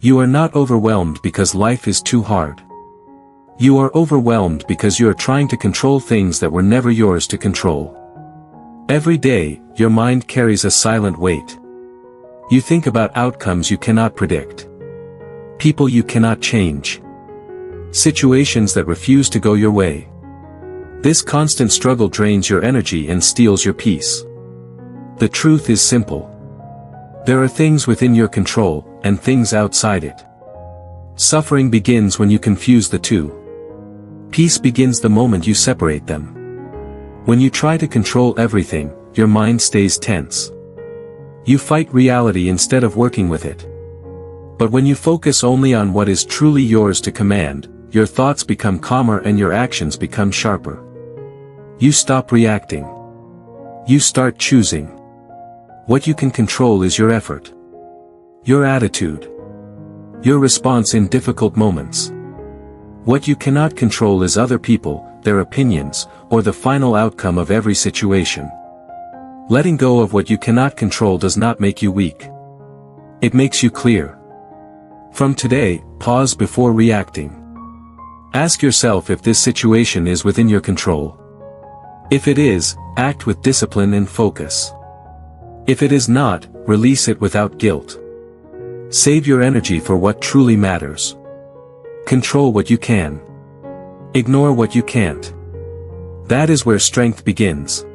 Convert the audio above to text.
You are not overwhelmed because life is too hard. You are overwhelmed because you are trying to control things that were never yours to control. Every day, your mind carries a silent weight. You think about outcomes you cannot predict. People you cannot change. Situations that refuse to go your way. This constant struggle drains your energy and steals your peace. The truth is simple. There are things within your control, and things outside it. Suffering begins when you confuse the two. Peace begins the moment you separate them. When you try to control everything, your mind stays tense. You fight reality instead of working with it. But when you focus only on what is truly yours to command, your thoughts become calmer and your actions become sharper. You stop reacting. You start choosing. What you can control is your effort. Your attitude. Your response in difficult moments. What you cannot control is other people, their opinions, or the final outcome of every situation. Letting go of what you cannot control does not make you weak. It makes you clear. From today, pause before reacting. Ask yourself if this situation is within your control. If it is, act with discipline and focus. If it is not, release it without guilt. Save your energy for what truly matters. Control what you can. Ignore what you can't. That is where strength begins.